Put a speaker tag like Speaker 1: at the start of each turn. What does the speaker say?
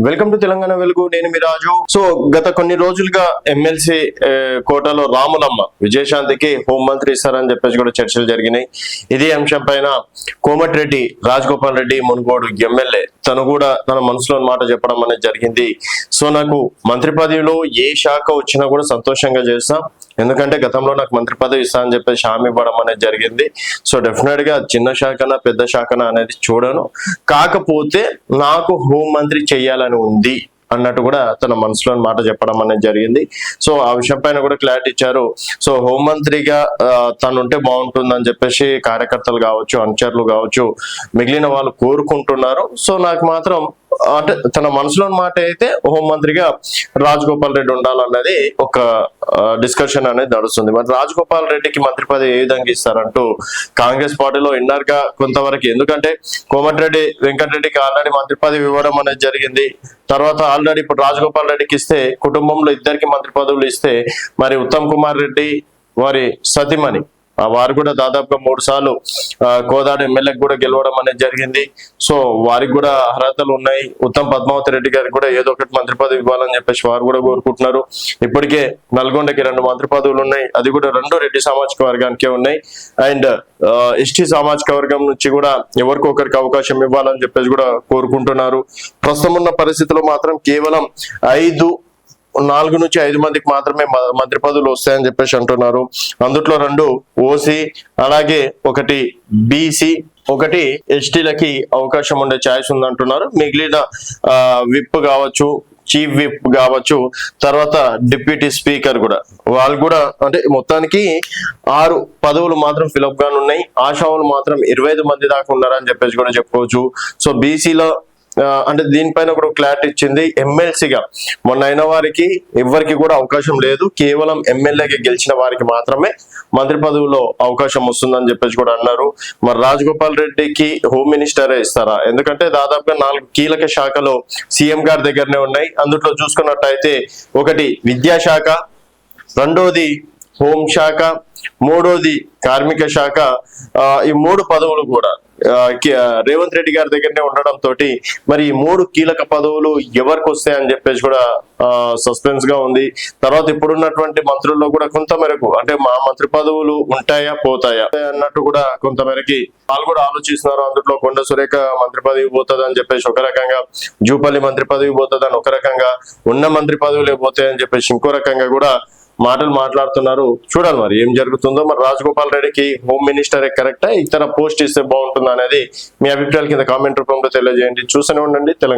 Speaker 1: Welcome to Telangana వెలుగు. నేను మీ రాజు. So గత కొన్ని రోజులుగా ఎమ్మెల్సీ కోటలో రాములమ్మ విజయశాంతికి హోంమంత్రి ఇస్తారని చెప్పేసి కూడా చర్చలు జరిగినాయి. ఇదే అంశం పైన కోమటిరెడ్డి రాజగోపాల్ రెడ్డి మునుగోడు ఎమ్మెల్యే తను కూడా తన మనసులో మాట చెప్పడం అనేది జరిగింది. సో నాకు మంత్రి పదవిలో ఏ శాఖ వచ్చినా కూడా సంతోషంగా చేస్తాం, ఎందుకంటే గతంలో నాకు మంత్రి పదవి ఇస్తా అని చెప్పేసి హామీ ఇవ్వడం అనేది జరిగింది. సో డెఫినెట్ గా చిన్న శాఖనా పెద్ద శాఖనా అనేది చూడను, కాకపోతే నాకు హోంమంత్రి చెయ్యాలని ఉంది అన్నట్టు కూడా తన మనసులో మాట చెప్పడం అనేది జరిగింది. సో ఆ విషయం పైన కూడా క్లారిటీ ఇచ్చారు. సో హోంమంత్రిగా తనుంటే బాగుంటుందని చెప్పేసి కార్యకర్తలు కావచ్చు, అనుచరులు కావచ్చు, మిగిలిన వాళ్ళు కోరుకుంటున్నారు. సో నాకు మాత్రం అంటే తన మనసులో మాట అయితే హోంమంత్రిగా రాజగోపాల్ రెడ్డి ఉండాలన్నది ఒక డిస్కషన్ అనేది నడుస్తుంది. మరి రాజగోపాల్ రెడ్డికి మంత్రి పదవి ఏ విధంగా ఇస్తారంటూ కాంగ్రెస్ పార్టీలో ఇన్నర్ గా కొంతవరకు, ఎందుకంటే కోమటిరెడ్డి వెంకటరెడ్డికి ఆల్రెడీ మంత్రి పదవి ఇవ్వడం అనేది జరిగింది. తర్వాత ఆల్రెడీ ఇప్పుడు రాజగోపాల్ రెడ్డికి ఇస్తే కుటుంబంలో ఇద్దరికి మంత్రి పదవులు ఇస్తే మరి ఉత్తమ్ కుమార్ రెడ్డి వారి సతీమణి వారు కూడా దాదాపుగా 3 సార్లు కోదాడ ఎమ్మెల్యేకి కూడా గెలవడం అనేది జరిగింది. సో వారికి కూడా అర్హతలు ఉన్నాయి. ఉత్తమ్ పద్మావతి రెడ్డి గారికి కూడా ఏదో ఒకటి మంత్రి పదవి ఇవ్వాలని చెప్పేసి వారు కూడా కోరుకుంటున్నారు. ఇప్పటికే నల్గొండకి 2 మంత్రి పదవులు ఉన్నాయి, అది కూడా 2 రెడ్డి సామాజిక వర్గానికే ఉన్నాయి. అండ్ ఎస్టీ సామాజిక వర్గం నుంచి కూడా ఎవరికి ఒకరికి అవకాశం ఇవ్వాలని చెప్పేసి కూడా కోరుకుంటున్నారు. ప్రస్తుతం ఉన్న పరిస్థితిలో మాత్రం కేవలం 4 నుంచి 5 మందికి మాత్రమే మంత్రి పదవులు వస్తాయని చెప్పేసి అంటున్నారు. అందుట్లో 2 ఓసీ, అలాగే 1 బీసీ, 1 ఎస్టీలకి అవకాశం ఉండే ఛాయిస్ ఉందంటున్నారు. మిగిలిన విప్ కావచ్చు, చీఫ్ విప్ కావచ్చు, తర్వాత డిప్యూటీ స్పీకర్ కూడా, వాళ్ళు కూడా అంటే మొత్తానికి 6 పదవులు మాత్రం ఫిలప్ గానే ఉన్నాయి. ఆశావులు మాత్రం 25 మంది దాకా ఉన్నారని చెప్పేసి కూడా చెప్పుకోవచ్చు. సో బీసీలో అంటే దీనిపైన కూడా క్లారిటీ ఇచ్చింది. ఎమ్మెల్సీగా మొన్న అయిన వారికి ఎవరికి కూడా అవకాశం లేదు, కేవలం ఎమ్మెల్యేగా గెలిచిన వారికి మాత్రమే మంత్రి పదవిలో అవకాశం వస్తుందని చెప్పేసి కూడా అన్నారు. మరి రాజగోపాల్ రెడ్డికి హోమ్ మినిస్టరే ఇస్తారా? ఎందుకంటే దాదాపుగా 4 కీలక శాఖలు సీఎం గారి దగ్గరనే ఉన్నాయి. అందులో చూసుకున్నట్టయితే 1 విద్యాశాఖ, 2ది హోంశాఖ, 3ది కార్మిక శాఖ. ఈ 3 పదవులు కూడా రేవంత్ రెడ్డి గారి దగ్గరనే ఉండడం తోటి మరి ఈ 3 కీలక పదవులు ఎవరికి వస్తాయని చెప్పేసి కూడా సస్పెన్స్ గా ఉంది. తర్వాత ఇప్పుడున్నటువంటి మంత్రుల్లో కూడా కొంత మేరకు అంటే మా మంత్రి పదవులు ఉంటాయా పోతాయా అన్నట్టు కూడా కొంత మేరకి వాళ్ళు కూడా ఆలోచిస్తున్నారు. అందులో కొండ సురేఖ మంత్రి పదవి పోతుంది అని చెప్పేసి ఒక రకంగా, జూపల్లి మంత్రి పదవి పోతుంది అని ఒక రకంగా, ఉన్న మంత్రి పదవులే పోతాయని చెప్పేసి ఇంకో రకంగా కూడా మాటలు మాట్లాడుతున్నారు. చూడాలి మరి ఏం జరుగుతుందో. మరి రాజగోపాల్ రెడ్డికి హోమ్ మినిస్టర్ కరెక్టా, ఇతర పోస్ట్ ఇస్తే బాగుంటుందా అనేది మీ అభిప్రాయాల కింద కామెంట్ రూపంలో తెలియజేయండి. చూస్తూనే ఉండండి తెలంగాణ.